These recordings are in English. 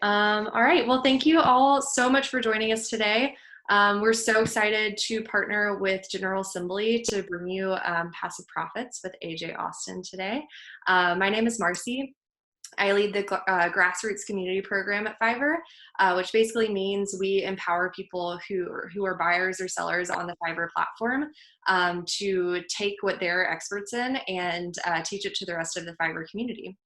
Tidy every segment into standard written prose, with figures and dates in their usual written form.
All right, well, thank you all so much for joining us today. We're so excited to partner with General Assembly to bring you Passive Profits with AJ Austin today. My name is Marcy. I lead the grassroots community program at Fiverr, which basically means we empower people who are buyers or sellers on the Fiverr platform to take what they're experts in and teach it to the rest of the Fiverr community.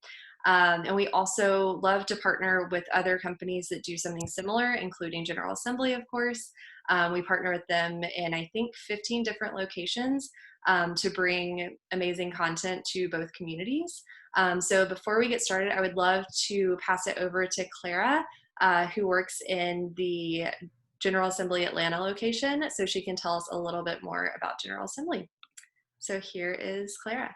And we also love to partner with other companies that do something similar, including General Assembly, of course. We partner with them in, I think, 15 different locations to bring amazing content to both communities. So before we get started, I would love to pass it over to Clara, who works in the General Assembly Atlanta location, so she can tell us a little bit more about General Assembly. So here is Clara.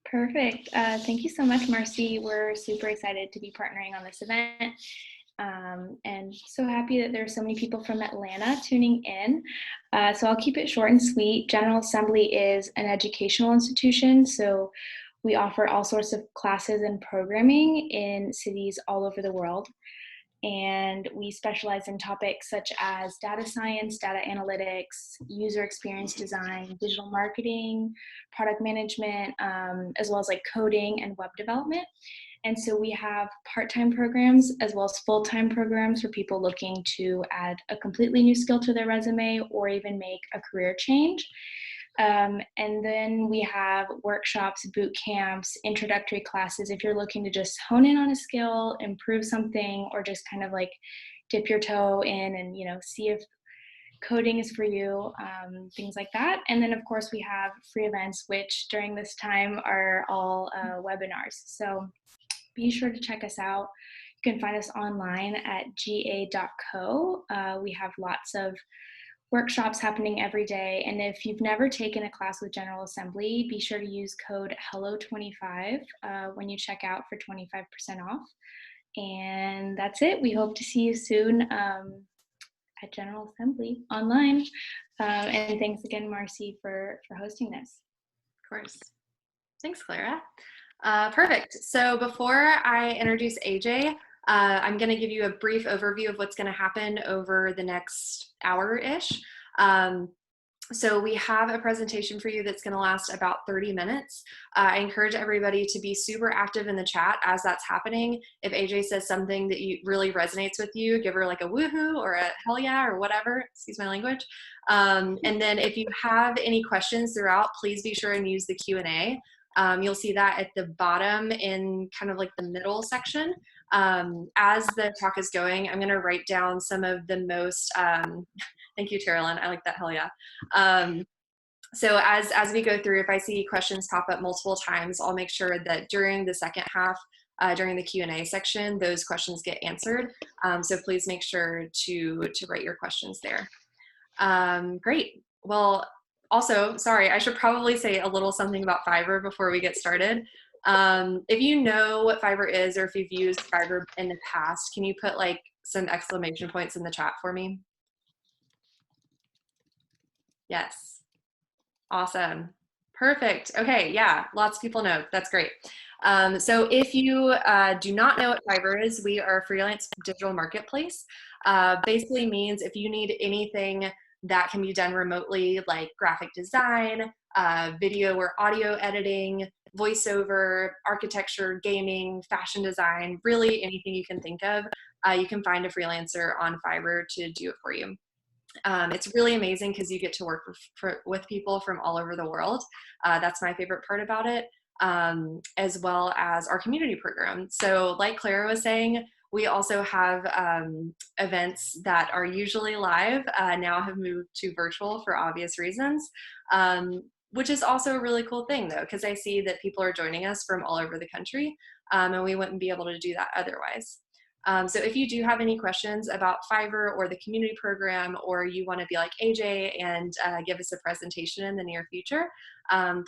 Perfect. Thank you so much, Marcy. We're super excited to be partnering on this event. And so happy that there are so many people from Atlanta tuning in. So I'll keep it short and sweet. General Assembly is an educational institution, so we offer all sorts of classes and programming in cities all over the world. And we specialize in topics such as data science, data analytics, user experience design, digital marketing, product management, as well as like coding and web development. And so we have part-time programs as well as full-time programs for people looking to add a completely new skill to their resume or even make a career change. And then we have workshops, boot camps, introductory classes if you're looking to just hone in on a skill, improve something, or just kind of like dip your toe in and, see if coding is for you, things like that. And then, of course, we have free events, which during this time are all webinars. So be sure to check us out. You can find us online at ga.co. We have lots of workshops happening every day. And if you've never taken a class with General Assembly, be sure to use code HELLO25 when you check out for 25% off. And that's it. We hope to see you soon at General Assembly online. And thanks again, Marcy, for hosting this. Of course. Thanks, Clara. Perfect. So before I introduce AJ, I'm going to give you a brief overview of what's going to happen over the next hour-ish. So we have a presentation for you that's going to last about 30 minutes. I encourage everybody to be super active in the chat as that's happening. If AJ says something that really resonates with you, give her like a woohoo or a hell yeah or whatever, excuse my language. And then if you have any questions throughout, please be sure and use the Q&A. You'll see that at the bottom in kind of like the middle section. As the talk is going, I'm going to write down some of the most, thank you, Terrellyn, I like that, hell yeah. So as we go through, if I see questions pop up multiple times, I'll make sure that during the second half, during the Q&A section, those questions get answered. So please make sure to write your questions there. Great. Well, also, sorry, I should probably say a little something about Fiverr before we get started. If you know what Fiverr is or if you've used Fiverr in the past, can you put like some exclamation points in the chat for me? Yes. Awesome. Perfect. Okay. Yeah. Lots of people know. That's great. So if you do not know what Fiverr is, we are a freelance digital marketplace. Basically means if you need anything that can be done remotely, like graphic design, video or audio editing, voiceover, architecture, gaming, fashion design, really anything you can think of, you can find a freelancer on Fiverr to do it for you. It's really amazing because you get to work with people from all over the world. That's my favorite part about it, as well as our community program. So like Clara was saying, we also have events that are usually live, now have moved to virtual for obvious reasons, which is also a really cool thing though, because I see that people are joining us from all over the country, and we wouldn't be able to do that otherwise. So if you do have any questions about Fiverr or the community program, or you want to be like AJ and give us a presentation in the near future,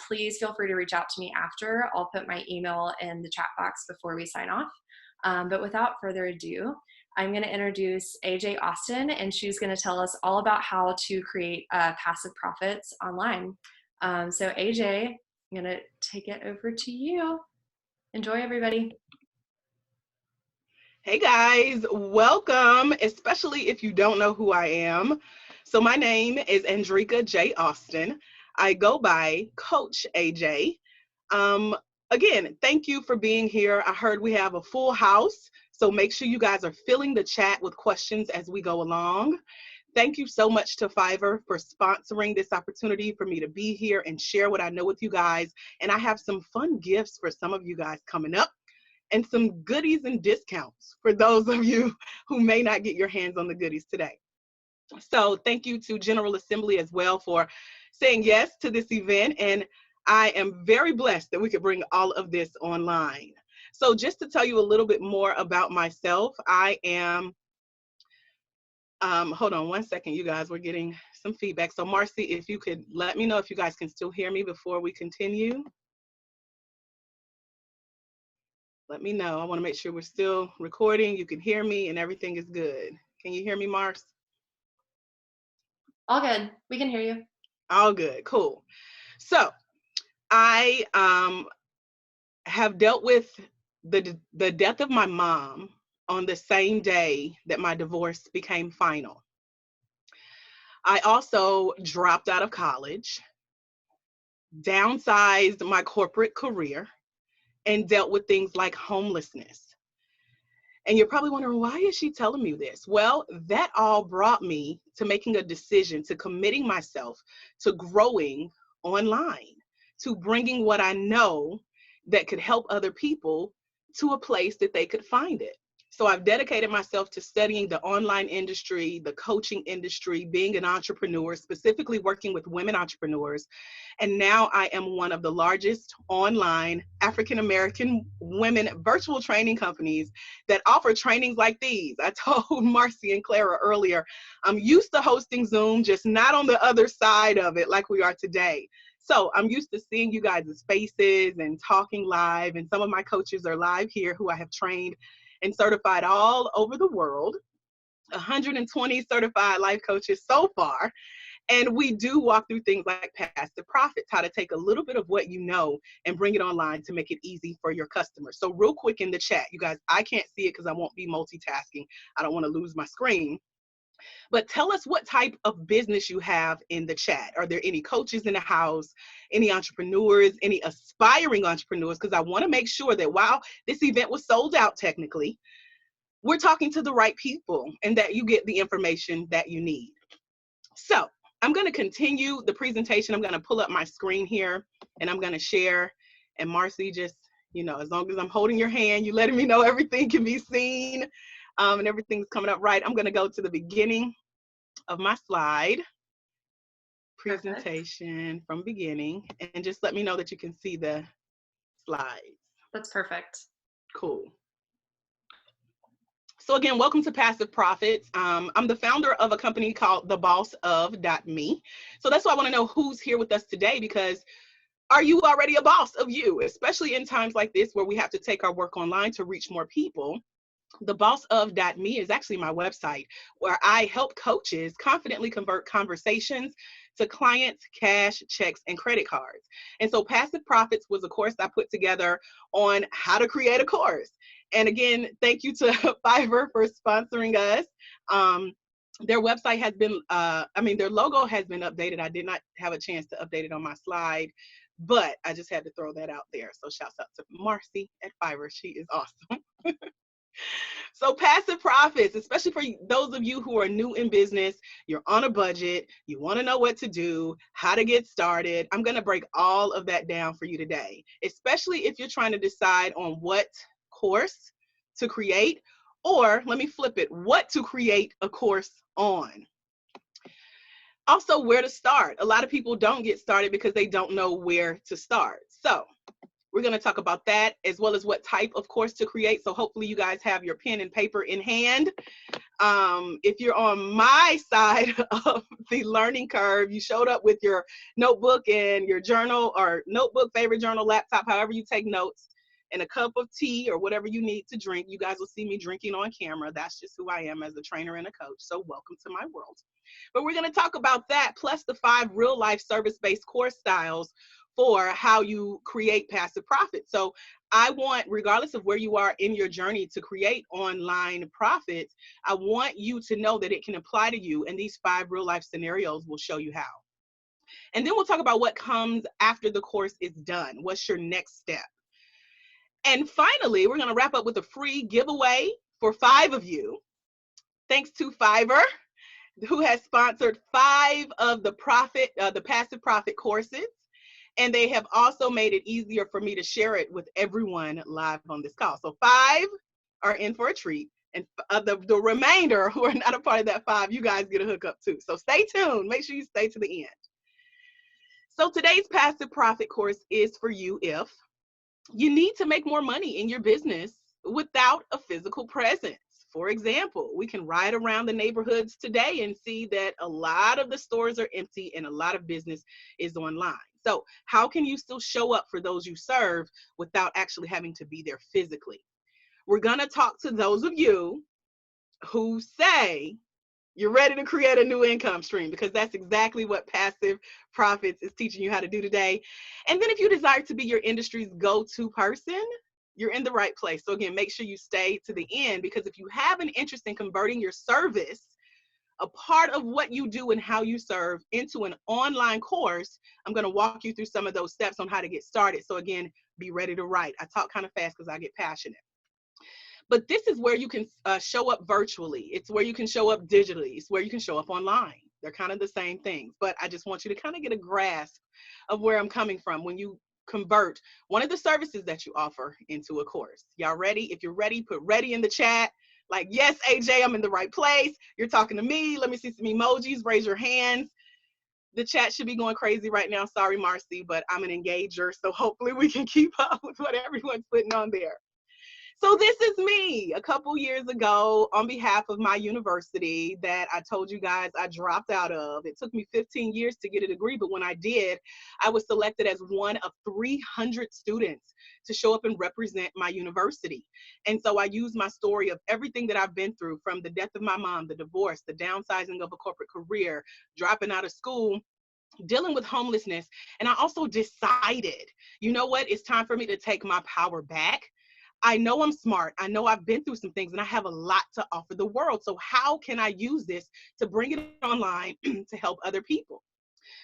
please feel free to reach out to me after. I'll put my email in the chat box before we sign off. But without further ado, I'm going to introduce AJ Austin, and she's going to tell us all about how to create passive profits online. So AJ, I'm going to take it over to you. Enjoy, everybody. Hey guys, welcome, especially if you don't know who I am. So, my name is Andrika J. Austin. I go by Coach AJ. Um, Again, thank you for being here. I heard we have a full house, so make sure you guys are filling the chat with questions as we go along. Thank you so much to Fiverr for sponsoring this opportunity for me to be here and share what I know with you guys. And I have some fun gifts for some of you guys coming up and some goodies and discounts for those of you who may not get your hands on the goodies today. So thank you to General Assembly as well for saying yes to this event. And I am very blessed that we could bring all of this online. So just to tell you a little bit more about myself, I am, hold on one second, you guys, we're getting some feedback. So Marcy, if you could let me know if you guys can still hear me before we continue. Let me know. I want to make sure we're still recording. You can hear me and everything is good. Can you hear me, Mars? All good. We can hear you. All good. Cool. So I have dealt with the death of my mom on the same day that my divorce became final. I also dropped out of college, downsized my corporate career, and dealt with things like homelessness. And you're probably wondering, why is she telling me this? Well, that all brought me to making a decision, to committing myself to growing online, to bringing what I know that could help other people to a place that they could find it. So I've dedicated myself to studying the online industry, the coaching industry, being an entrepreneur, specifically working with women entrepreneurs. And now I am one of the largest online African American women virtual training companies that offer trainings like these. I told Marcy and Clara earlier, I'm used to hosting Zoom, just not on the other side of it like we are today. So I'm used to seeing you guys' faces and talking live. And some of my coaches are live here who I have trained and certified all over the world. 120 certified life coaches so far. And we do walk through things like passive profits, how to take a little bit of what you know and bring it online to make it easy for your customers. So real quick in the chat, you guys, I can't see it because I won't be multitasking. I don't want to lose my screen. But tell us what type of business you have in the chat. Are there any coaches in the house, any entrepreneurs, any aspiring entrepreneurs? Because I want to make sure that while this event was sold out technically, we're talking to the right people and that you get the information that you need. So I'm going to continue the presentation. I'm going to pull up my screen here and I'm going to share. And Marcy, just, as long as I'm holding your hand, you letting me know everything can be seen and everything's coming up right. I'm going to go to the beginning of my slide presentation Perfect. from beginning and just let me know that you can see the slides. That's perfect. Cool. So again, welcome to Passive Profits. I'm the founder of a company called The Boss of Me. So that's why I want to know who's here with us today, because are you already a boss of you, especially in times like this where we have to take our work online to reach more people? The Boss of Me is actually my website where I help coaches confidently convert conversations to clients, cash, checks, and credit cards. And so Passive Profits was a course I put together on how to create a course. And again, thank you to Fiverr for sponsoring us. Their website has been, their logo has been updated. I did not have a chance to update it on my slide, but I just had to throw that out there. So shouts out to Marcy at Fiverr. She is awesome. So passive profits, especially for those of you who are new in business, you're on a budget, you want to know what to do, how to get started. I'm going to break all of that down for you today, especially if you're trying to decide on what course to create, or let me flip it, what to create a course on. Also, where to start. A lot of people don't get started because they don't know where to start. So we're going to talk about that as well as what type of course to create. So hopefully you guys have your pen and paper in hand. If you're on my side of the learning curve, you showed up with your notebook and your journal, or notebook, favorite journal, laptop, however you take notes, and a cup of tea or whatever you need to drink. You guys will see me drinking on camera. That's just who I am as a trainer and a coach. So welcome to my world. But we're going to talk about that, plus the 5 real life service-based course styles for how you create passive profit. So I want, regardless of where you are in your journey to create online profits, I want you to know that it can apply to you. And these 5 real life scenarios will show you how. And then we'll talk about what comes after the course is done. What's your next step? And finally, we're going to wrap up with a free giveaway for 5 of you. Thanks to Fiverr, who has sponsored 5 of the passive profit courses. And they have also made it easier for me to share it with everyone live on this call. So 5 are in for a treat. And the remainder who are not a part of that 5, you guys get a hookup too. So stay tuned. Make sure you stay to the end. So today's passive profit course is for you if you need to make more money in your business without a physical presence. For example, we can ride around the neighborhoods today and see that a lot of the stores are empty and a lot of business is online. So how can you still show up for those you serve without actually having to be there physically? We're going to talk to those of you who say you're ready to create a new income stream, because that's exactly what passive profits is teaching you how to do today. And then if you desire to be your industry's go-to person, you're in the right place. So again, make sure you stay to the end, because if you have an interest in converting your service, a part of what you do and how you serve, into an online course, I'm going to walk you through some of those steps on how to get started. So again, be ready to write. I talk kind of fast because I get passionate. But this is where you can show up virtually. It's where you can show up digitally. It's where you can show up online. They're kind of the same things, but I just want you to kind of get a grasp of where I'm coming from when you convert one of the services that you offer into a course. Y'all ready? If you're ready, put ready in the chat. Like, yes, AJ, I'm in the right place. You're talking to me. Let me see some emojis. Raise your hands. The chat should be going crazy right now. Sorry, Marcy, but I'm an engager, so hopefully we can keep up with what everyone's putting on there. So this is me a couple years ago on behalf of my university that I told you guys I dropped out of. It took me 15 years to get a degree, but when I did, I was selected as one of 300 students to show up and represent my university. And so I used my story of everything that I've been through, from the death of my mom, the divorce, the downsizing of a corporate career, dropping out of school, dealing with homelessness. And I also decided, you know what, it's time for me to take my power back. I know I'm smart. I know I've been through some things and I have a lot to offer the world. So how can I use this to bring it online to help other people?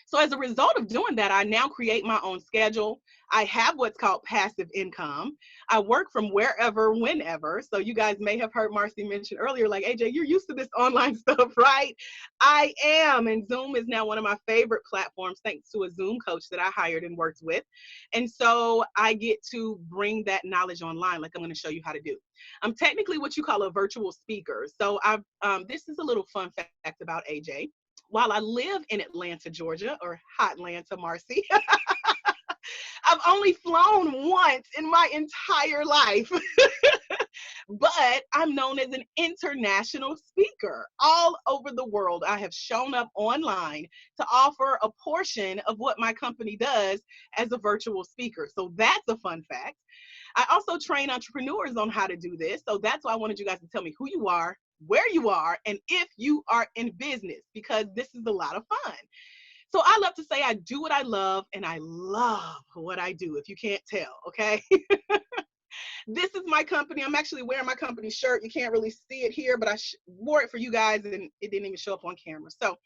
So as a result of doing that, I now create my own schedule. I have what's called passive income. I work from wherever, whenever. So you guys may have heard Marcy mention earlier, like, AJ, you're used to this online stuff, right? I am. And Zoom is now one of my favorite platforms, thanks to a Zoom coach that I hired and worked with. And so I get to bring that knowledge online, like I'm going to show you how to do. I'm technically what you call a virtual speaker. So this is a little fun fact about AJ. While I live in Atlanta, Georgia, or hot Atlanta, Marcy, I've only flown once in my entire life. But I'm known as an international speaker. All over the world, I have shown up online to offer a portion of what my company does as a virtual speaker. So that's a fun fact. I also train entrepreneurs on how to do this. So that's why I wanted you guys to tell me who you are, where you are, and if you are in business, because this is a lot of fun. So I love to say I do what I love, and I love what I do, if you can't tell, okay? This is my company. I'm actually wearing my company shirt. You can't really see it here, but I wore it for you guys and it didn't even show up on camera. So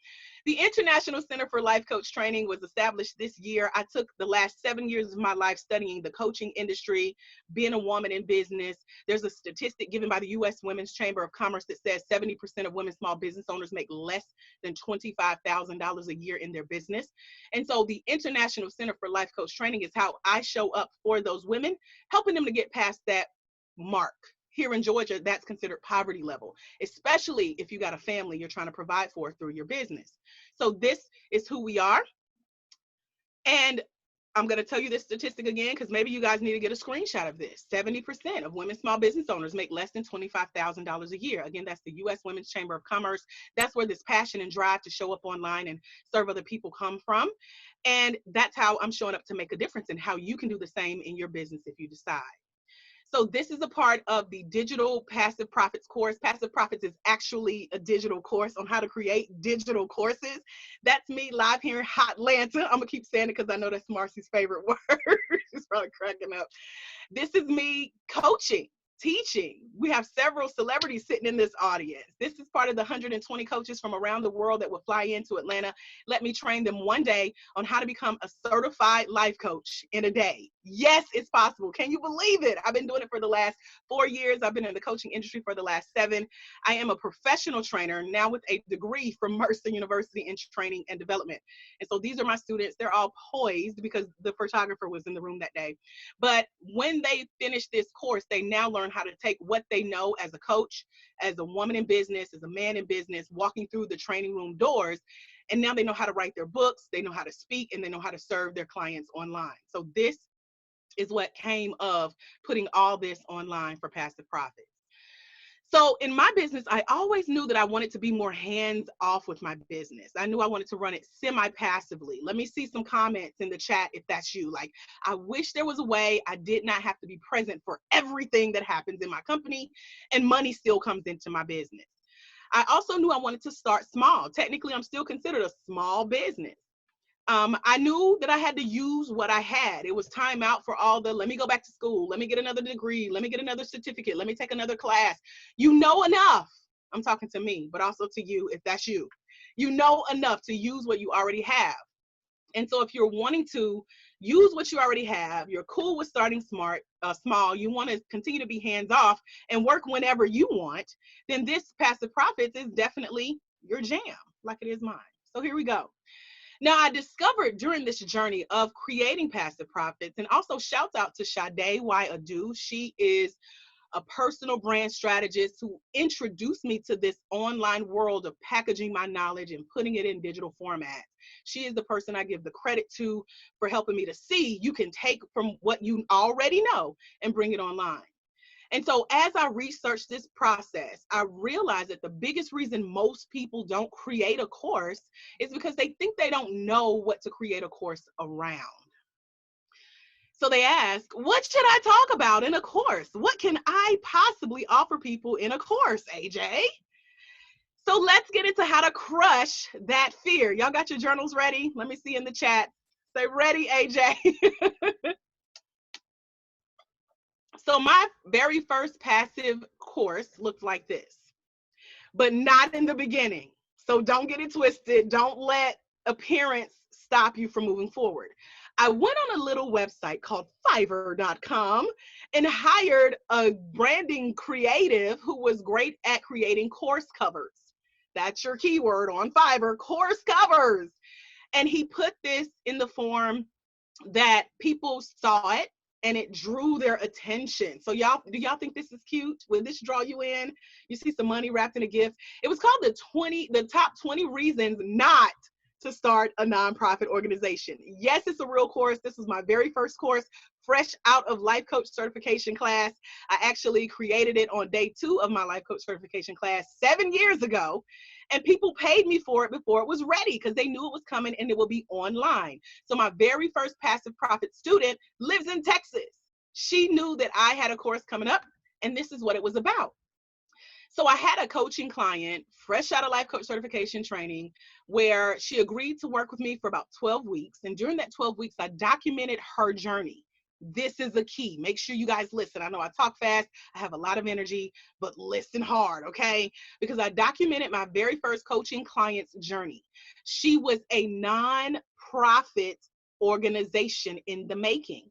the International Center for Life Coach Training was established this year. I took the last 7 years of my life studying the coaching industry, being a woman in business. There's a statistic given by the U.S. Women's Chamber of Commerce that says 70% of women small business owners make less than $25,000 a year in their business. And so the International Center for Life Coach Training is how I show up for those women, helping them to get past that mark. Here in Georgia, that's considered poverty level, especially if you got a family you're trying to provide for through your business. So this is who we are. And I'm going to tell you this statistic again, because maybe you guys need to get a screenshot of this. 70% of women small business owners make less than $25,000 a year. Again, that's the U.S. Women's Chamber of Commerce. That's where this passion and drive to show up online and serve other people come from. And that's how I'm showing up to make a difference, and how you can do the same in your business if you decide. So this is a part of the Digital Passive Profits course. Passive Profits is actually a digital course on how to create digital courses. That's me live here in Hotlanta. I'm gonna keep saying it because I know that's Marcy's favorite word. She's probably cracking up. This is me coaching, teaching. We have several celebrities sitting in this audience. This is part of the 120 coaches from around the world that will fly into Atlanta. Let me train them one day on how to become a certified life coach in a day. Yes, it's possible. Can you believe it? I've been doing it for the last 4 years. I've been in the coaching industry for the last 7. I am a professional trainer now with a degree from Mercer University in training and development. And so these are my students. They're all poised because the photographer was in the room that day. But when they finish this course, they now learn how to take what they know as a coach, as a woman in business, as a man in business, walking through the training room doors. And now they know how to write their books, they know how to speak, and they know how to serve their clients online. So this is what came of putting all this online for Passive Profits. So in my business, I always knew that I wanted to be more hands off with my business. I knew I wanted to run it semi-passively. Let me see some comments in the chat if that's you. Like, I wish there was a way I did not have to be present for everything that happens in my company and money still comes into my business. I also knew I wanted to start small. Technically, I'm still considered a small business. I knew that I had to use what I had. It was time out for all the, let me go back to school, let me get another degree, let me get another certificate, let me take another class. You know enough. I'm talking to me, but also to you if that's you. You know enough to use what you already have. And so if you're wanting to use what you already have, you're cool with starting small, you want to continue to be hands off and work whenever you want, then this Passive Profits is definitely your jam, like it is mine. So here we go. Now, I discovered during this journey of creating Passive Profits, and also shouts out to Sade Y. Adu. She is a personal brand strategist who introduced me to this online world of packaging my knowledge and putting it in digital format. She is the person I give the credit to for helping me to see you can take from what you already know and bring it online. And so as I researched this process, I realized that the biggest reason most people don't create a course is because they think they don't know what to create a course around. So they ask, what should I talk about in a course? What can I possibly offer people in a course, AJ? So let's get into how to crush that fear. Y'all got your journals ready? Let me see in the chat. Say ready, AJ. So my very first passive course looked like this, but not in the beginning. So don't get it twisted. Don't let appearance stop you from moving forward. I went on a little website called Fiverr.com and hired a branding creative who was great at creating course covers. That's your keyword on Fiverr, course covers. And he put this in the form that people saw it and it drew their attention. So y'all, do y'all think this is cute? Will this draw you in? You see some money wrapped in a gift. It was called the top 20 reasons not to start a nonprofit organization. Yes, it's a real course. This was my very first course, fresh out of life coach certification class. I actually created it on day 2 of my life coach certification class 7 years ago. And people paid me for it before it was ready because they knew it was coming and it will be online. So my very first Passive Profit student lives in Texas. She knew that I had a course coming up and this is what it was about. So I had a coaching client, fresh out of life coach certification training, where she agreed to work with me for about 12 weeks. And during that 12 weeks, I documented her journey. This is a key. Make sure you guys listen. I know I talk fast. I have a lot of energy, but listen hard, okay? Because I documented my very first coaching client's journey. She was a non-profit organization in the making.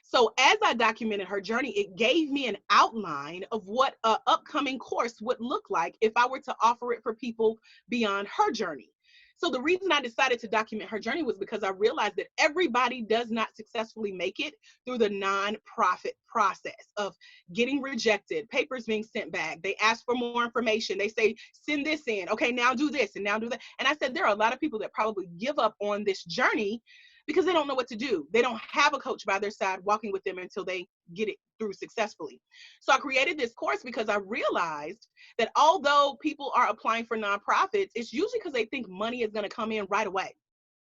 So as I documented her journey, it gave me an outline of what an upcoming course would look like if I were to offer it for people beyond her journey. So the reason I decided to document her journey was because I realized that everybody does not successfully make it through the nonprofit process of getting rejected, papers being sent back. They ask for more information. They say, send this in. Okay, now do this and now do that. And I said, there are a lot of people that probably give up on this journey because they don't know what to do. They don't have a coach by their side walking with them until they get it through successfully. So I created this course because I realized that although people are applying for nonprofits, it's usually because they think money is going to come in right away.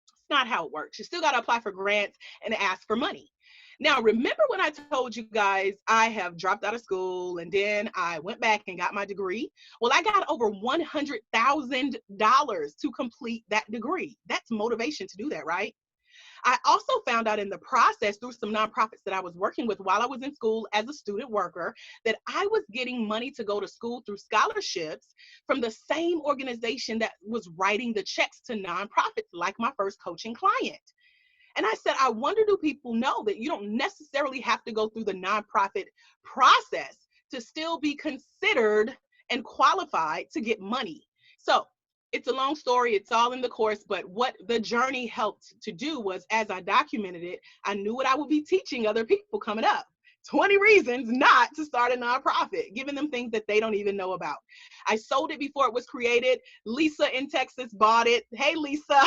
It's not how it works. You still got to apply for grants and ask for money. Now, remember when I told you guys I have dropped out of school and then I went back and got my degree? Well, I got over $100,000 to complete that degree. That's motivation to do that, right? I also found out in the process through some nonprofits that I was working with while I was in school as a student worker that I was getting money to go to school through scholarships from the same organization that was writing the checks to nonprofits like my first coaching client. And I said, I wonder, do people know that you don't necessarily have to go through the nonprofit process to still be considered and qualified to get money? So it's a long story. It's all in the course. But what the journey helped to do was, as I documented it, I knew what I would be teaching other people coming up. 20 reasons not to start a nonprofit, giving them things that they don't even know about. I sold it before it was created. Lisa in Texas bought it. Hey, Lisa.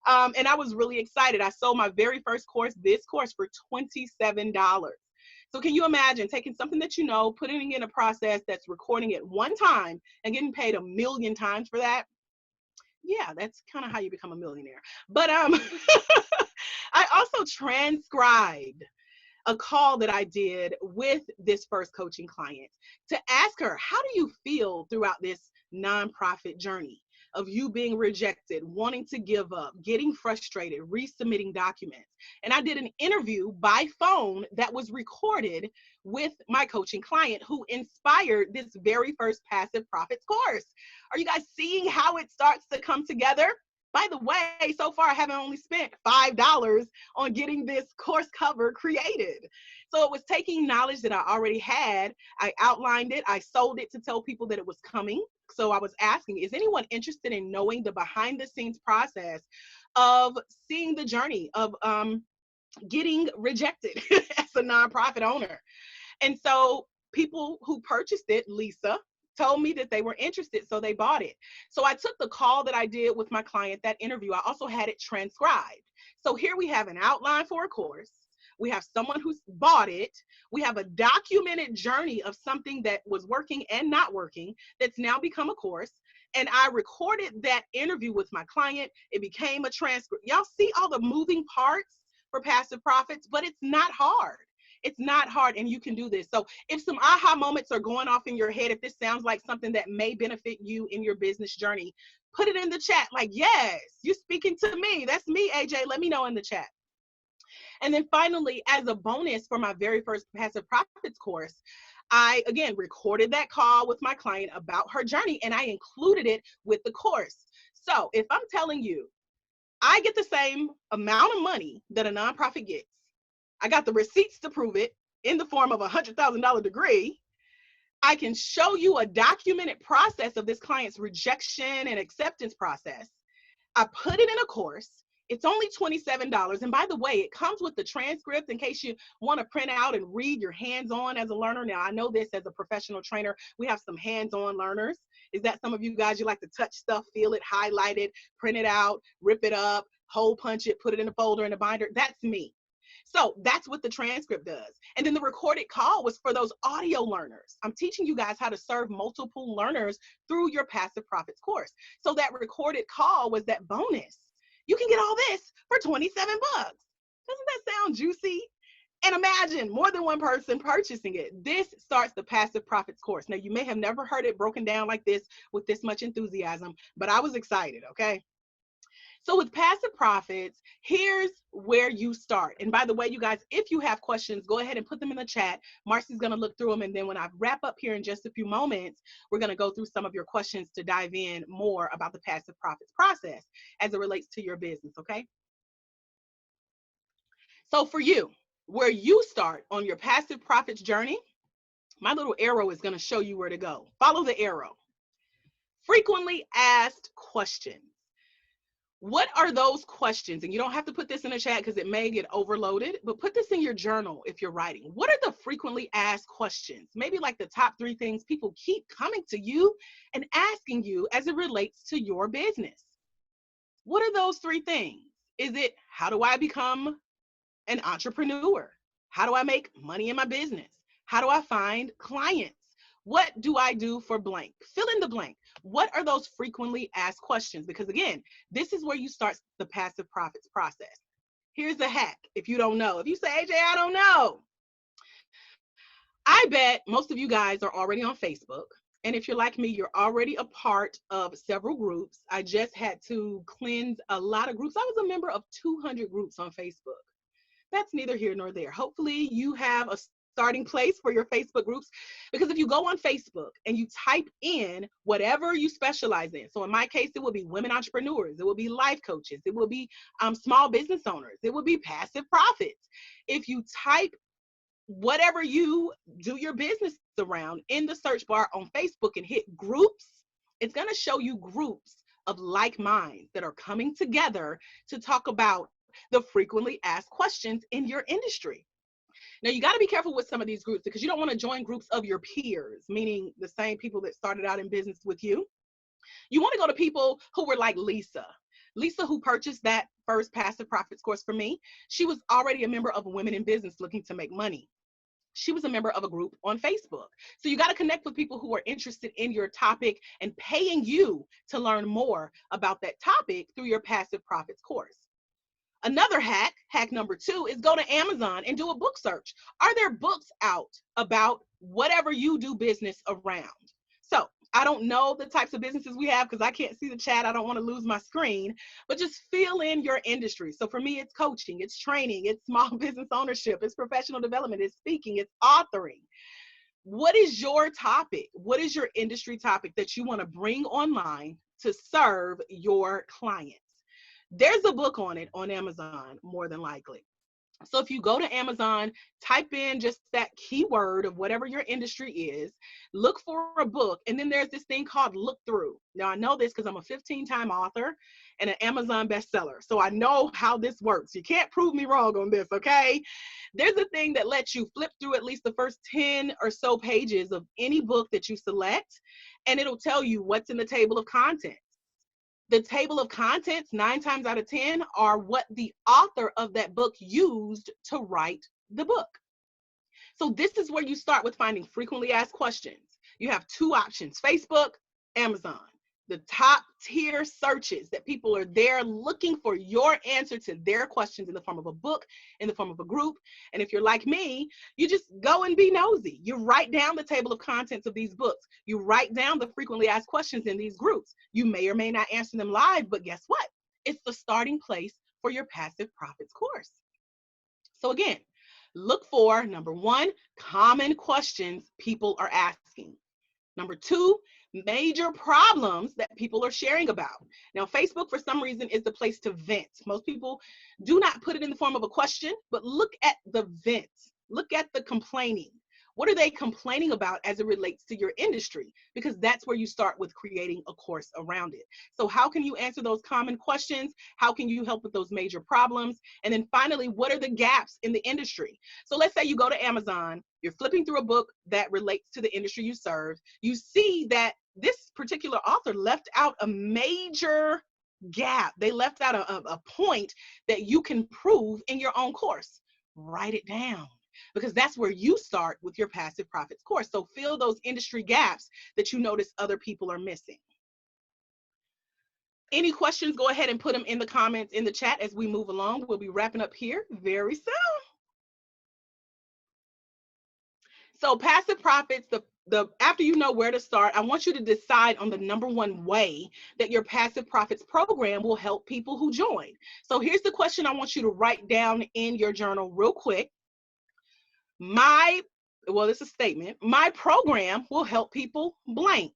And I was really excited. I sold my very first course, this course, for $27. So can you imagine taking something that you know, putting it in a process that's recording it one time and getting paid 1,000,000 times for that? Yeah, that's kind of how you become a millionaire. But I also transcribed a call that I did with this first coaching client to ask her, how do you feel throughout this nonprofit journey of you being rejected, wanting to give up, getting frustrated, resubmitting documents? And I did an interview by phone that was recorded with my coaching client who inspired this very first Passive Profits course. Are you guys seeing how it starts to come together? By the way, so far I haven't only spent $5 on getting this course cover created. So it was taking knowledge that I already had, I outlined it, I sold it to tell people that it was coming. So I was asking, is anyone interested in knowing the behind the scenes process of seeing the journey of getting rejected as a nonprofit owner? And so people who purchased it, Lisa, told me that they were interested, so they bought it. So I took the call that I did with my client, that interview, I also had it transcribed. So here we have an outline for a course. We have someone who's bought it. We have a documented journey of something that was working and not working that's now become a course. And I recorded that interview with my client. It became a transcript. Y'all see all the moving parts for Passive Profits, but it's not hard. It's not hard, and you can do this. So if some aha moments are going off in your head, if this sounds like something that may benefit you in your business journey, put it in the chat. Like, yes, you're speaking to me. That's me, AJ. Let me know in the chat. And then finally, as a bonus for my very first Passive Profits course, I, again, recorded that call with my client about her journey, and I included it with the course. So if I'm telling you, I get the same amount of money that a nonprofit gets, I got the receipts to prove it in the form of a $100,000 degree. I can show you a documented process of this client's rejection and acceptance process. I put it in a course. It's only $27. And by the way, it comes with the transcript in case you want to print out and read your hands-on as a learner. Now, I know this as a professional trainer, we have some hands-on learners. Is that some of you guys, you like to touch stuff, feel it, highlight it, print it out, rip it up, hole punch it, put it in a folder, in a binder? That's me. So that's what the transcript does. And then the recorded call was for those audio learners. I'm teaching you guys how to serve multiple learners through your Passive Profits course. So that recorded call was that bonus. You can get all this for 27 bucks. Doesn't that sound juicy? And imagine more than one person purchasing it. This starts the Passive Profits course. Now, you may have never heard it broken down like this with this much enthusiasm, but I was excited, okay? So with Passive Profits, here's where you start. And by the way, you guys, if you have questions, go ahead and put them in the chat. Marcy's going to look through them. And then when I wrap up here in just a few moments, we're going to go through some of your questions to dive in more about the Passive Profits process as it relates to your business, okay? So for you, where you start on your Passive Profits journey, my little arrow is going to show you where to go. Follow the arrow. Frequently asked questions. What are those questions? And you don't have to put this in the chat because it may get overloaded, but put this in your journal if you're writing. What are the frequently asked questions? Maybe like the top 3 things people keep coming to you and asking you as it relates to your business. What are those 3 things? Is it, how do I become an entrepreneur? How do I make money in my business? How do I find clients? What do I do for blank? Fill in the blank. What are those frequently asked questions? Because again, this is where you start the Passive Profits process. Here's a hack if you don't know. If you say, AJ, I don't know. I bet most of you guys are already on Facebook. And if you're like me, you're already a part of several groups. I just had to cleanse a lot of groups. I was a member of 200 groups on Facebook. That's neither here nor there. Hopefully you have a starting place for your Facebook groups, because if you go on Facebook and you type in whatever you specialize in, so in my case, it will be women entrepreneurs, it will be life coaches, it will be small business owners, it will be passive profits. If you type whatever you do your business around in the search bar on Facebook and hit groups, it's going to show you groups of like minds that are coming together to talk about the frequently asked questions in your industry. Now, you got to be careful with some of these groups, because you don't want to join groups of your peers, meaning the same people that started out in business with you. You want to go to people who were like Lisa. Lisa, who purchased that first Passive Profits course for me, she was already a member of Women in Business looking to make money. She was a member of a group on Facebook. So you got to connect with people who are interested in your topic and paying you to learn more about that topic through your Passive Profits course. Another hack number 2, is go to Amazon and do a book search. Are there books out about whatever you do business around? So I don't know the types of businesses we have because I can't see the chat. I don't want to lose my screen, but just fill in your industry. So for me, it's coaching, it's training, it's small business ownership, it's professional development, it's speaking, it's authoring. What is your topic? What is your industry topic that you want to bring online to serve your clients? There's a book on it on Amazon, more than likely. So if you go to Amazon, type in just that keyword of whatever your industry is, look for a book, and then there's this thing called look through. Now, I know this because I'm a 15-time author and an Amazon bestseller, so I know how this works. You can't prove me wrong on this, okay? There's a thing that lets you flip through at least the first 10 or so pages of any book that you select, and it'll tell you what's in the table of contents. The table of contents, 9 times out of 10, are what the author of that book used to write the book. So this is where you start with finding frequently asked questions. You have 2 options: Facebook, Amazon. The top tier searches that people are there looking for your answer to their questions in the form of a book, in the form of a group. And if you're like me, you just go and be nosy. You write down the table of contents of these books. You write down the frequently asked questions in these groups. You may or may not answer them live, but guess what? It's the starting place for your Passive Profits course. So again, look for, number 1, common questions people are asking. Number 2, major problems that people are sharing about. Now, Facebook, for some reason, is the place to vent. Most people do not put it in the form of a question, but look at the vents. Look at the complaining. What are they complaining about as it relates to your industry? Because that's where you start with creating a course around it. So how can you answer those common questions? How can you help with those major problems? And then finally, what are the gaps in the industry? So let's say you go to Amazon, you're flipping through a book that relates to the industry you serve. You see that this particular author left out a major gap. They left out a point that you can prove in your own course. Write it down, because that's where you start with your Passive Profits course. So fill those industry gaps that you notice other people are missing. Any questions, go ahead and put them in the comments in the chat as we move along. We'll be wrapping up here very soon. So Passive Profits, after you know where to start, I want you to decide on the number 1 way that your Passive Profits program will help people who join. So here's the question I want you to write down in your journal real quick. It's a statement. My program will help people blank.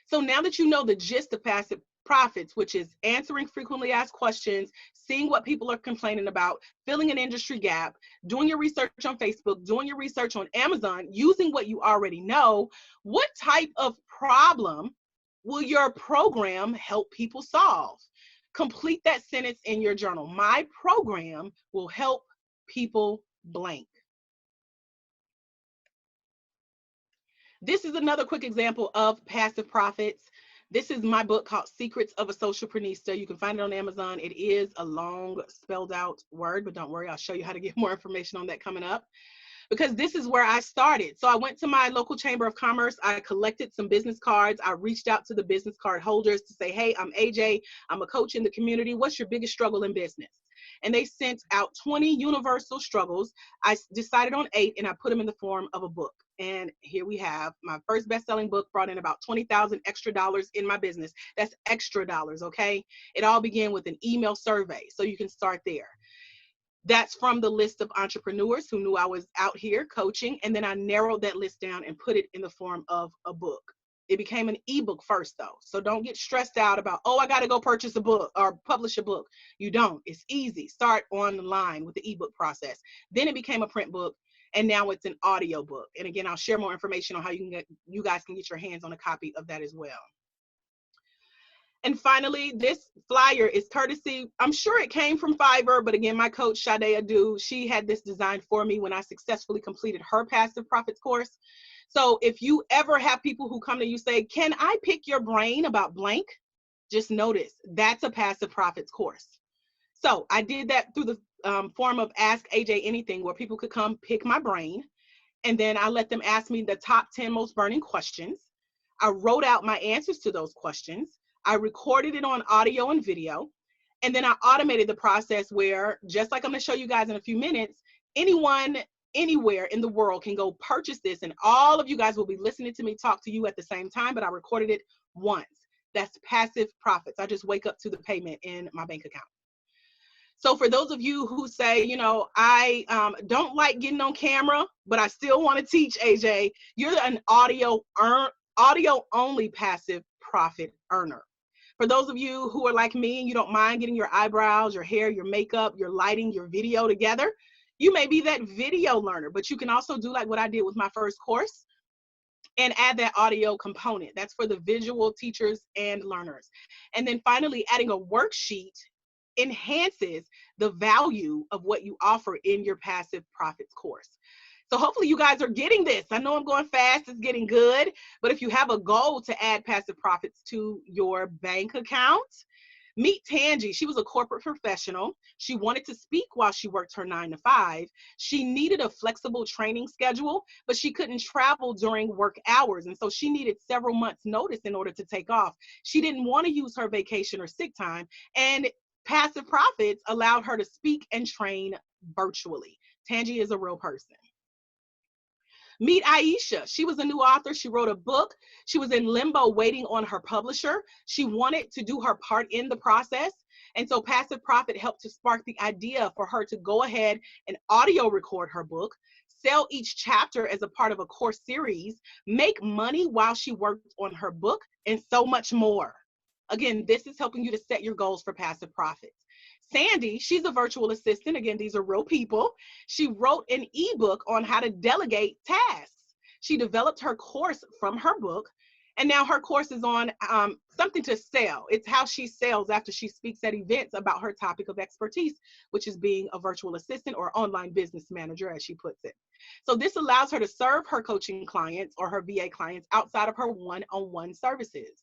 So now that you know the gist of Passive Profits, which is answering frequently asked questions, seeing what people are complaining about, filling an industry gap, doing your research on Facebook, doing your research on Amazon, using what you already know, what type of problem will your program help people solve? Complete that sentence in your journal. My program will help people blank. This is another quick example of Passive Profits. This is my book called Secrets of a Socialprenista. You can find it on Amazon. It is a long spelled out word, but don't worry, I'll show you how to get more information on that coming up, because this is where I started. So I went to my local chamber of commerce. I collected some business cards. I reached out to the business card holders to say, hey, I'm AJ. I'm a coach in the community. What's your biggest struggle in business? and they sent out 20 universal struggles. I decided on 8 and I put them in the form of a book. And here we have my first best-selling book, brought in about 20,000 extra dollars in my business. That's extra dollars, okay? It all began with an email survey, so you can start there. That's from the list of entrepreneurs who knew I was out here coaching, and then I narrowed that list down and put it in the form of a book. It became an ebook first, though, so don't get stressed out about, oh, I got to go purchase a book or publish a book. You don't. It's easy. Start online with the ebook process. Then it became a print book, and now it's an audio book. And again, I'll share more information on how you guys can get your hands on a copy of that as well. And finally, this flyer is courtesy, I'm sure it came from Fiverr, but again, my coach, Sade Adu, she had this designed for me when I successfully completed her Passive Profits course. So if you ever have people who come to you say, can I pick your brain about blank? Just notice that's a Passive Profits course. So I did that through the form of Ask AJ Anything, where people could come pick my brain. And then I let them ask me the top 10 most burning questions. I wrote out my answers to those questions. I recorded it on audio and video. And then I automated the process where, just like I'm going to show you guys in a few minutes, anyone, anywhere in the world can go purchase this, and all of you guys will be listening to me talk to you at the same time, but I recorded it once. That's Passive Profits. I just wake up to the payment in my bank account. So for those of you who say, you know, I don't like getting on camera, but I still want to teach, AJ, you're an audio only passive profit earner. For those of you who are like me and you don't mind getting your eyebrows, your hair, your makeup, your lighting, your video together, you may be that video learner, but you can also do like what I did with my first course and add that audio component. That's for the visual teachers and learners. And then finally, adding a worksheet enhances the value of what you offer in your Passive Profits course. So hopefully you guys are getting this. I know I'm going fast, it's getting good, but if you have a goal to add Passive Profits to your bank account, meet Tangi. She was a corporate professional. She wanted to speak while she worked her 9 to 5. She needed a flexible training schedule, but she couldn't travel during work hours. And so she needed several months notice in order to take off. She didn't want to use her vacation or sick time. And Passive Profits allowed her to speak and train virtually. Tangi is a real person. Meet Aisha. She was a new author. She wrote a book. She was in limbo waiting on her publisher. She wanted to do her part in the process. And so Passive Profit helped to spark the idea for her to go ahead and audio record her book, sell each chapter as a part of a course series, make money while she worked on her book, and so much more. Again, this is helping you to set your goals for Passive Profits. Sandy, she's a virtual assistant. Again, these are real people. She wrote an ebook on how to delegate tasks. She developed her course from her book, and now her course is on something to sell. It's how she sells after she speaks at events about her topic of expertise, which is being a virtual assistant or online business manager, as she puts it. So this allows her to serve her coaching clients or her VA clients outside of her one-on-one services.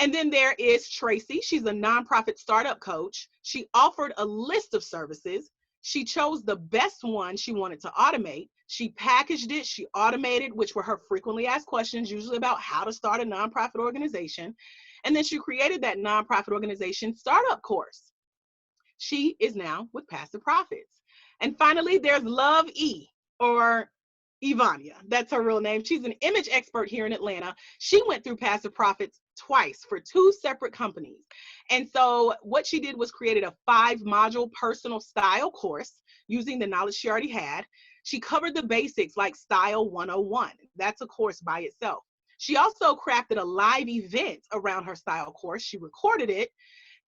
And then there is Tracy. She's a nonprofit startup coach. She offered a list of services. She chose the best one she wanted to automate. She packaged it, she automated, which were her frequently asked questions, usually about how to start a nonprofit organization. And then she created that nonprofit organization startup course. She is now with Passive Profits. And finally, there's Love E, or Ivania. That's her real name. She's an image expert here in Atlanta. She went through Passive Profits twice for 2 separate companies. And so what she did was created a 5-module personal style course using the knowledge she already had. She covered the basics like Style 101. That's a course by itself. She also crafted a live event around her style course. She recorded it,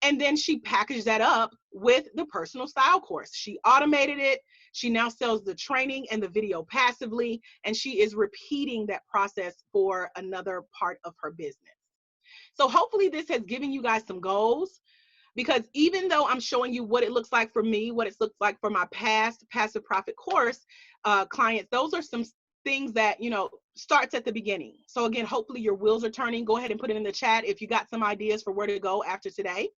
and then she packaged that up with the personal style course. She automated it. She now sells the training and the video passively, and she is repeating that process for another part of her business. So hopefully this has given you guys some goals, because even though I'm showing you what it looks like for me, what it looks like for my past Passive Profit course clients, those are some things that, you know, starts at the beginning. So again, hopefully your wheels are turning. Go ahead and put it in the chat if you got some ideas for where to go after today.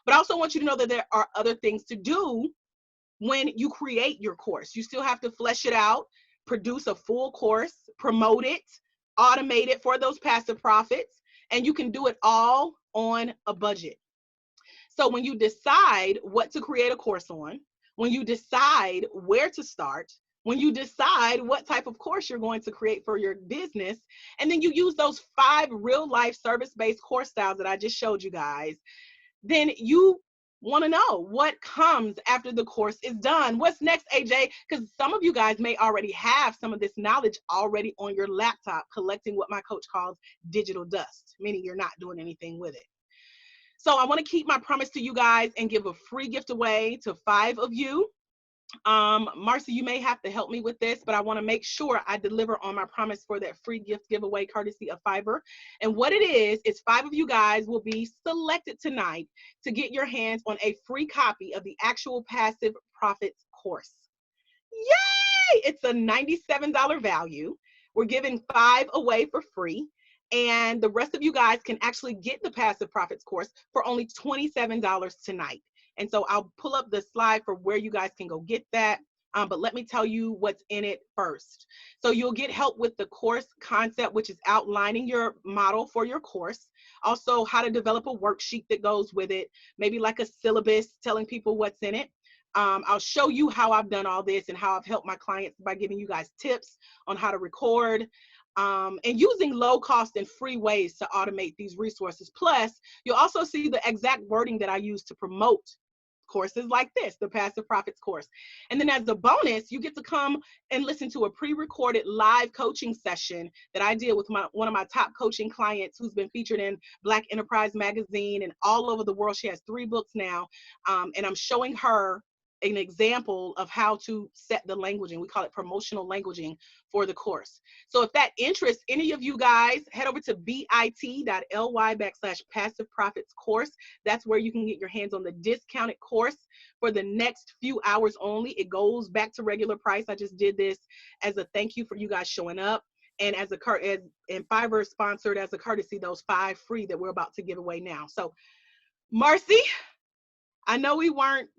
But I also want you to know that there are other things to do when you create your course. You still have to flesh it out, produce a full course, promote it, automate it for those Passive Profits, and you can do it all on a budget. So when you decide what to create a course on, when you decide where to start, when you decide what type of course you're going to create for your business, and then you use those 5 real life service-based course styles that I just showed you guys, then you want to know what comes after the course is done. What's next, AJ? Because some of you guys may already have some of this knowledge already on your laptop, collecting what my coach calls digital dust, meaning you're not doing anything with it. So I want to keep my promise to you guys and give a free gift away to 5 of you. Marcy, you may have to help me with this, but I want to make sure I deliver on my promise for that free gift giveaway courtesy of Fiverr. And what it is 5 of you guys will be selected tonight to get your hands on a free copy of the actual Passive Profits course. Yay! It's a $97 value. We're giving 5 away for free. And the rest of you guys can actually get the Passive Profits course for only $27 tonight. And so I'll pull up the slide for where you guys can go get that. But let me tell you what's in it first. So you'll get help with the course concept, which is outlining your model for your course. Also, how to develop a worksheet that goes with it, maybe like a syllabus telling people what's in it. I'll show you how I've done all this and how I've helped my clients by giving you guys tips on how to record. And using low cost and free ways to automate these resources. Plus, you'll also see the exact wording that I use to promote courses like this, the Passive Profits course. And then as a bonus, you get to come and listen to a pre-recorded live coaching session that I did with one of my top coaching clients who's been featured in Black Enterprise Magazine and all over the world. She has 3 books now. And I'm showing her an example of how to set the languaging. We call it promotional languaging for the course. So if that interests any of you guys, head over to bit.ly/passive profits course. That's where you can get your hands on the discounted course for the next few hours only. It goes back to regular price. I just did this as a thank you for you guys showing up. And and Fiverr sponsored as a courtesy, those 5 free that we're about to give away now. So Marcy, I know we weren't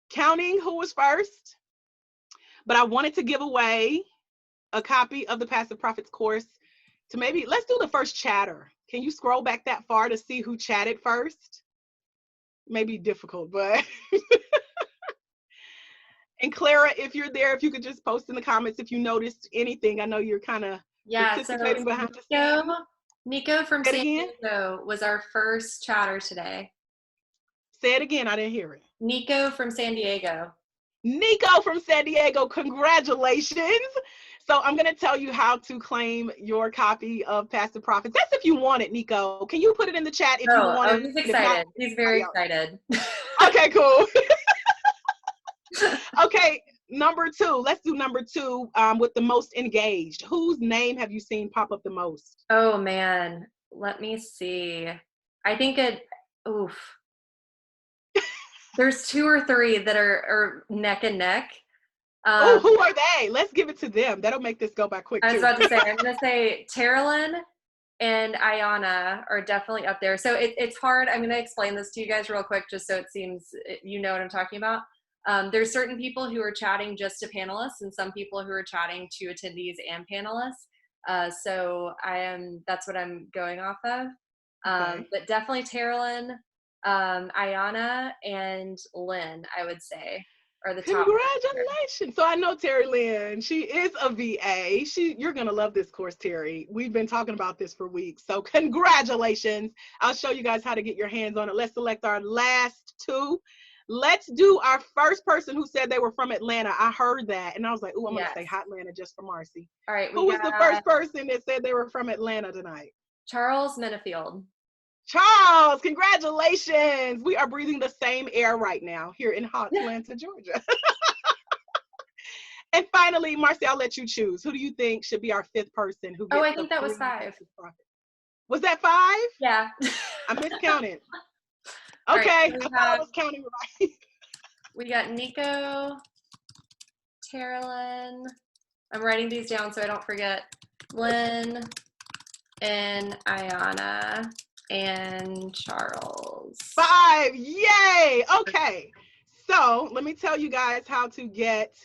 counting who was first, but I wanted to give away a copy of the Passive Profits course to let's do the first chatter. Can you scroll back that far to see who chatted first? Maybe difficult, but. And Clara, if you're there, if you could just post in the comments if you noticed anything. I know you're kind of participating behind the scenes. Nico from San Diego was our first chatter today. Say it again, I didn't hear it. Nico from San Diego. Nico from San Diego, congratulations. So I'm going to tell you how to claim your copy of Passive Profits. That's if you want it, Nico. Can you put it in the chat if you want it? He's excited. He's very excited. Okay, cool. Okay, number 2. Let's do number 2 with the most engaged. Whose name have you seen pop up the most? Oh, man. Let me see. I think there's 2 or 3 that are neck and neck. Who are they? Let's give it to them. That'll make this go by quick. I was about to say, I'm going to say Terilyn and Ayana are definitely up there. So it's hard. I'm going to explain this to you guys real quick just so it seems you know what I'm talking about. There's certain people who are chatting just to panelists and some people who are chatting to attendees and panelists. So that's what I'm going off of. But definitely Terilyn, Ayana, and Lynn, I would say, are the top. Congratulations. So I know Terry Lynn. She is a VA. You're going to love this course, Terry. We've been talking about this for weeks. So congratulations. I'll show you guys how to get your hands on it. Let's select our last 2. Let's do our first person who said they were from Atlanta. I heard that, and I was like, "Ooh, I'm going to say Hotlanta just for Marcy." All right. Who was the first person that said they were from Atlanta tonight? Charles Menafield. Charles, congratulations. We are breathing the same air right now here in Hotlanta, Georgia. And finally, Marcy, I'll let you choose. Who do you think should be our 5th person who gets I think that was 5. Was that 5? Yeah. I miscounted. Okay, I thought I was counting right. We got Nico, Terilyn. I'm writing these down so I don't forget. Lynn and Ayana and Charles. 5, yay! Okay, so let me tell you guys how to get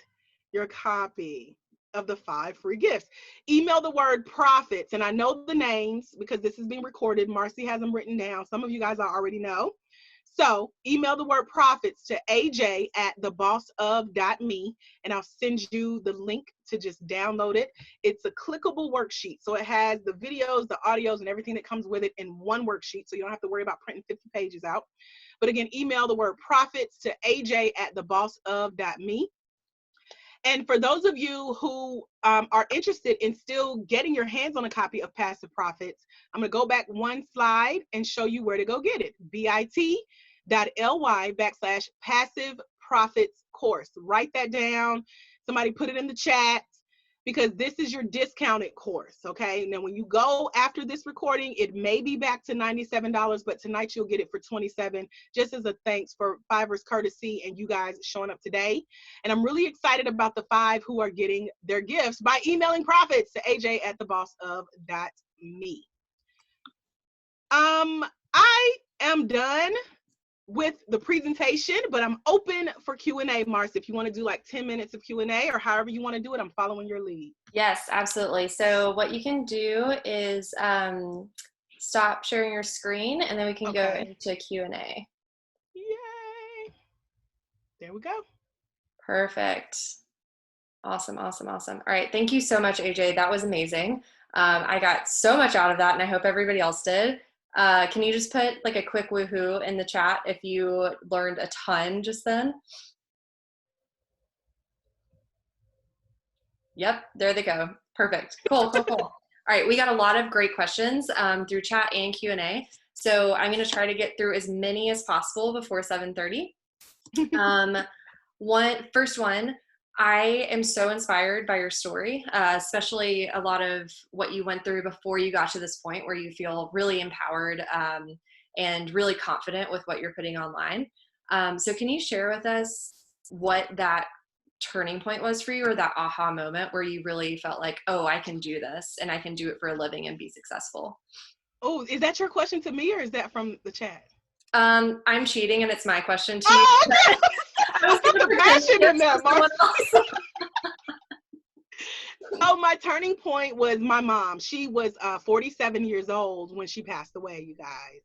your copy of the 5 free gifts. Email the word profits, and I know the names because this is being recorded. Marcy has them written down. Some of you guys I already know. So email the word profits to aj@thebossof.me, and I'll send you the link to just download it. It's a clickable worksheet. So it has the videos, the audios, and everything that comes with it in one worksheet. So you don't have to worry about printing 50 pages out. But again, email the word profits to aj@thebossof.me. And for those of you who are interested in still getting your hands on a copy of Passive Profits, I'm going to go back one slide and show you where to go get it. bit.ly/passive profits course. Write that down. Somebody put it in the chat, because this is your discounted course, okay? Now, when you go after this recording, it may be back to $97, but tonight you'll get it for $27, just as a thanks for Fiverr's courtesy and you guys showing up today. And I'm really excited about the 5 who are getting their gifts by emailing profits to aj@thebossof.me. I am done with the presentation, but I'm open for Q&A, Marcy. If you want to do like 10 minutes of Q&A or however you want to do it, I'm following your lead. Yes, absolutely. So what you can do is stop sharing your screen, and then we can go into Q&A. Yay! There we go. Perfect. Awesome, awesome, awesome. All right, thank you so much, AJ. That was amazing. I got so much out of that, and I hope everybody else did. Can you just put like a quick woohoo in the chat if you learned a ton just then? Yep, there they go. Perfect. Cool, cool, cool. All right, we got a lot of great questions through chat and Q&A. So I'm going to try to get through as many as possible before 7:30. First one, I am so inspired by your story, especially a lot of what you went through before you got to this point where you feel really empowered and really confident with what you're putting online. So can you share with us what that turning point was for you, or that aha moment where you really felt like, oh, I can do this and I can do it for a living and be successful? Oh, is that your question to me, or is that from the chat? I'm cheating and it's my question to you. Oh, okay. I was going to passion in that, someone else. So my turning point was my mom. She was 47 years old when she passed away, you guys.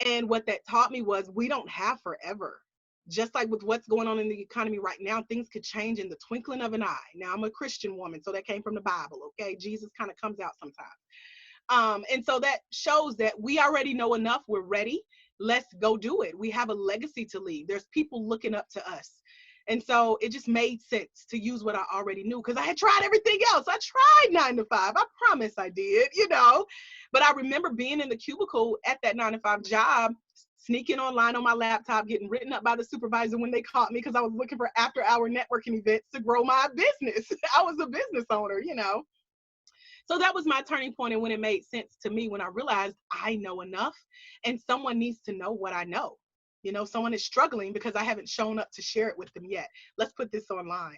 And what that taught me was we don't have forever. Just like with what's going on in the economy right now, things could change in the twinkling of an eye. Now, I'm a Christian woman, so that came from the Bible, okay? Jesus kind of comes out sometimes. And so that shows that we already know enough. We're ready. Let's go do it. We have a legacy to leave. There's people looking up to us. And so it just made sense to use what I already knew, because I had tried everything else. I tried 9 to 5. I promise I did, you know. But I remember being in the cubicle at that 9 to 5 job, sneaking online on my laptop, getting written up by the supervisor when they caught me because I was looking for after-hour networking events to grow my business. I was a business owner, you know. So that was my turning point, and when it made sense to me, when I realized I know enough and someone needs to know what I know. You know, someone is struggling because I haven't shown up to share it with them yet. Let's put this online.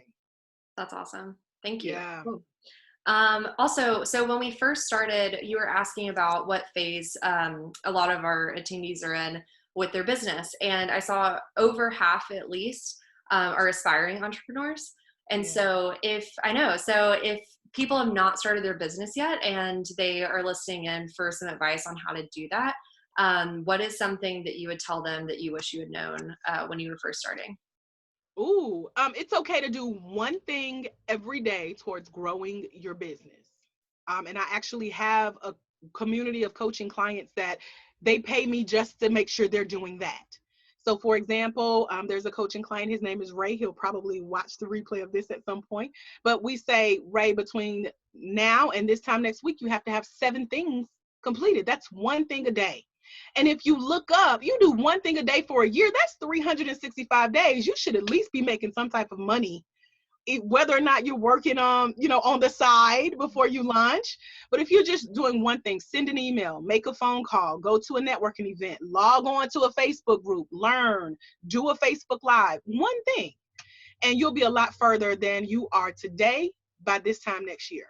That's awesome. Thank you. Yeah. Cool. Also, so when we first started, you were asking about what phase a lot of our attendees are in with their business. And I saw over half at least are aspiring entrepreneurs. And so if people have not started their business yet and they are listening in for some advice on how to do that, what is something that you would tell them that you wish you had known when you were first starting? Ooh, it's okay to do one thing every day towards growing your business. And I actually have a community of coaching clients that they pay me just to make sure they're doing that. So for example, there's a coaching client, his name is Ray. He'll probably watch the replay of this at some point. But we say, Ray, between now and this time next week, you have to have 7 things completed. That's one thing a day. And if you look up, you do one thing a day for a year, that's 365 days. You should at least be making some type of money, whether or not you're working on, you know, on the side before you launch. But if you're just doing one thing, send an email, make a phone call, go to a networking event, log on to a Facebook group, learn, do a Facebook Live, one thing, and you'll be a lot further than you are today by this time next year.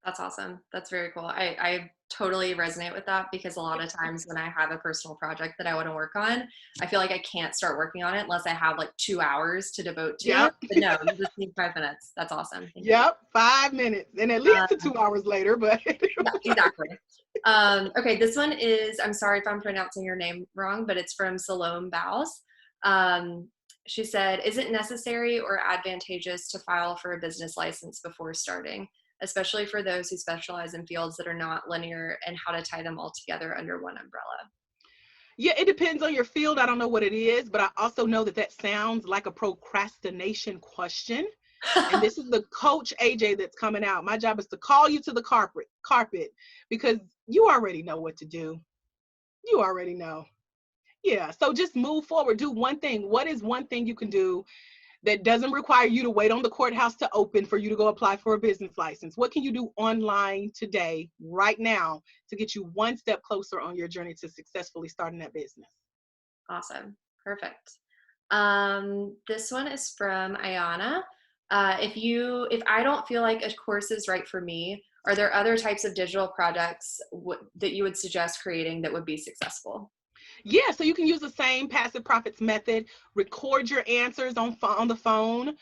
That's awesome. That's very cool. I totally resonate with that, because a lot of times when I have a personal project that I want to work on, I feel like I can't start working on it unless I have like 2 hours to devote to it. But no, you just need 5 minutes. That's awesome. Thank you. 5 minutes, and at least 2 hours later, but yeah, exactly. Okay, this one is, I'm sorry if I'm pronouncing your name wrong, but it's from Salome Bows. She said, is it necessary or advantageous to file for a business license before starting, especially for those who specialize in fields that are not linear, and how to tie them all together under one umbrella? Yeah, it depends on your field. I don't know what it is, but I also know that that sounds like a procrastination question. And this is the coach AJ that's coming out. My job is to call you to the carpet because you already know what to do. You already know. Yeah. So just move forward. Do one thing. What is one thing you can do that doesn't require you to wait on the courthouse to open for you to go apply for a business license? What can you do online today, right now, to get you one step closer on your journey to successfully starting that business? Awesome. Perfect. This one is from Ayana. If I don't feel like a course is right for me, are there other types of digital products that you would suggest creating that would be successful? Yeah, so you can use the same passive profits method, record your answers on the phone.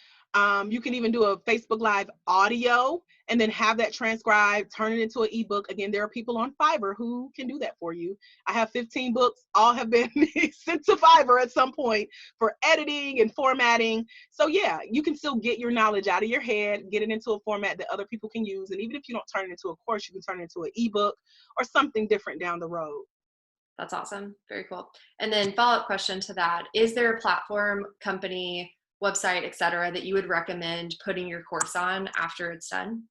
You can even do a Facebook Live audio and then have that transcribed, turn it into an ebook. Again, there are people on Fiverr who can do that for you. I have 15 books, all have been sent to Fiverr at some point for editing and formatting. So yeah, you can still get your knowledge out of your head, get it into a format that other people can use. And even if you don't turn it into a course, you can turn it into an ebook or something different down the road. That's awesome. Very cool. And then follow-up question to that, is there a platform, company, website, et cetera, that you would recommend putting your course on after it's done?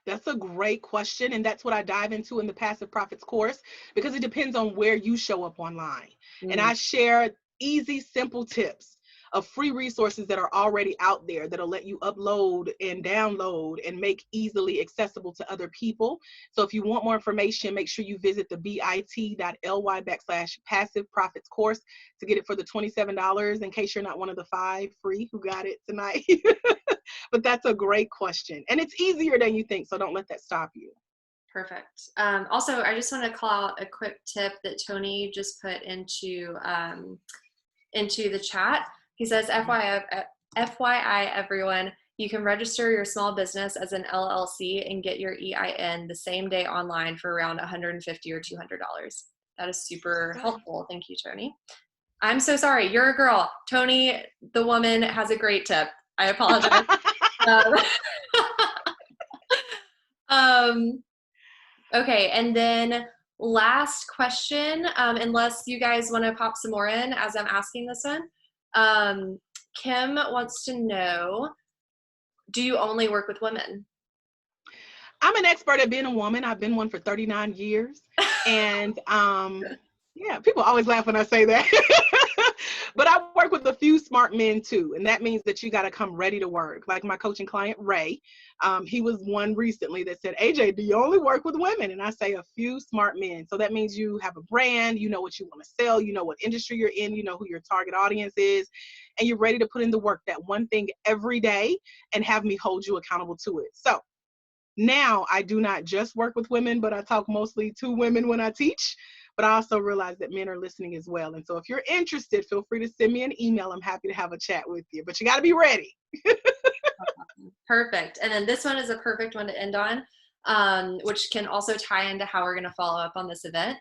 That's a great question. And that's what I dive into in the Passive Profits course, because it depends on where you show up online. And Mm, I share easy, simple tips of free resources that are already out there that'll let you upload and download and make easily accessible to other people. So if you want more information, make sure you visit the bit.ly/passive profits course to get it for the $27 in case you're not one of the 5 free who got it tonight. But that's a great question. And it's easier than you think, so don't let that stop you. perfect. Also, I just want to call out a quick tip that Tony just put into the chat. He says, FYI, everyone, you can register your small business as an LLC and get your EIN the same day online for around $150 or $200. That is super helpful. Thank you, Tony. I'm so sorry. You're a girl. Tony, the woman, has a great tip. I apologize. um, okay, and then last question, unless you guys want to pop some more in as I'm asking this one. Kim wants to know, do you only work with women? I'm an expert at being a woman. I've been one for 39 years. And yeah, people always laugh when I say that. But I work with a few smart men too. And that means that you got to come ready to work. Like my coaching client, Ray, he was one recently that said, AJ, do you only work with women? And I say a few smart men. So that means you have a brand, you know what you want to sell, you know what industry you're in, you know who your target audience is, and you're ready to put in the work, that one thing every day, and have me hold you accountable to it. So now I do not just work with women, but I talk mostly to women when I teach. But I also realize that men are listening as well. And so if you're interested, feel free to send me an email. I'm happy to have a chat with you, but you got to be ready. Perfect. And then this one is a perfect one to end on, which can also tie into how we're going to follow up on this event.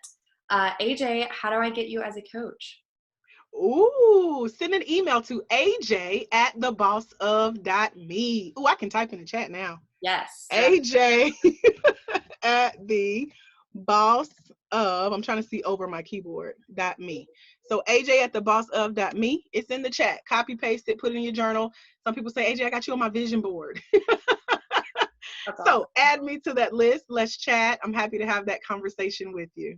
AJ, how do I get you as a coach? Ooh, send an email to aj@thebossof.me. Ooh, I can type in the chat now. Yes. AJ at the boss of, I'm trying to see over my keyboard, .me. So AJ at the boss of.me. It's in the chat. Copy, paste it, put it in your journal. Some people say, AJ, I got you on my vision board. That's So awesome. add me to that list. Let's chat. I'm happy to have that conversation with you.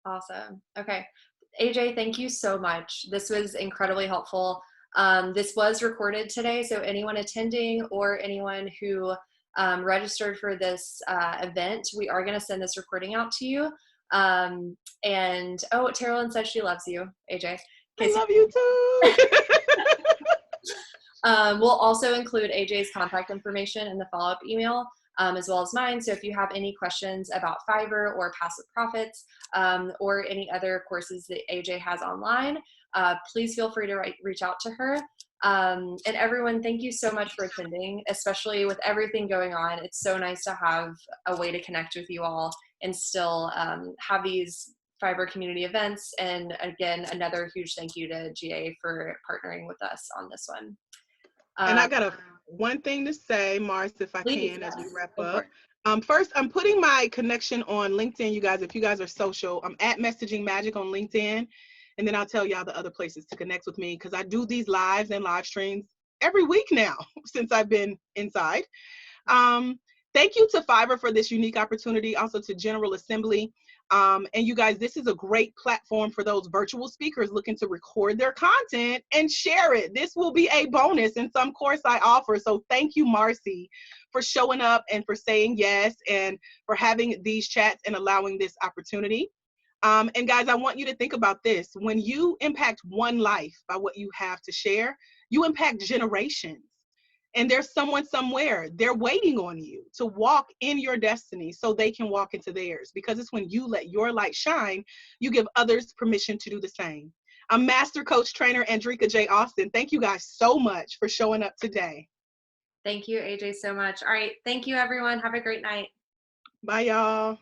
Awesome. Okay. AJ, thank you so much. This was incredibly helpful. This was recorded today, so anyone attending or anyone who registered for this event, we are going to send this recording out to you. And oh, Terrellyn says she loves you, AJ. I love you too. We'll also include AJ's contact information in the follow-up email, as well as mine. So if you have any questions about Fiverr or Passive Profits, or any other courses that AJ has online, please feel free to reach out to her. And everyone, thank you so much for attending, especially with everything going on. It's so nice to have a way to connect with you all and still have these Fiverr community events. And again, another huge thank you to GA for partnering with us on this one. And I got one thing to say, Mars, if I Please, can, as we wrap go for up. it. First, I'm putting my connection on LinkedIn, you guys. If you guys are social, I'm at Messaging Magic on LinkedIn. And then I'll tell y'all the other places to connect with me, because I do these lives and live streams every week now since I've been inside. Thank you to Fiverr for this unique opportunity, also to General Assembly. And you guys, this is a great platform for those virtual speakers looking to record their content and share it. This will be a bonus in some course I offer. So thank you, Marcy, for showing up and for saying yes and for having these chats and allowing this opportunity. And guys, I want you to think about this. When you impact one life by what you have to share, you impact generations. And there's someone somewhere, they're waiting on you to walk in your destiny so they can walk into theirs. Because it's when you let your light shine, you give others permission to do the same. I'm Master Coach Trainer Andrika J. Austin. Thank you guys so much for showing up today. Thank you, AJ, so much. All right. Thank you, everyone. Have a great night. Bye, y'all.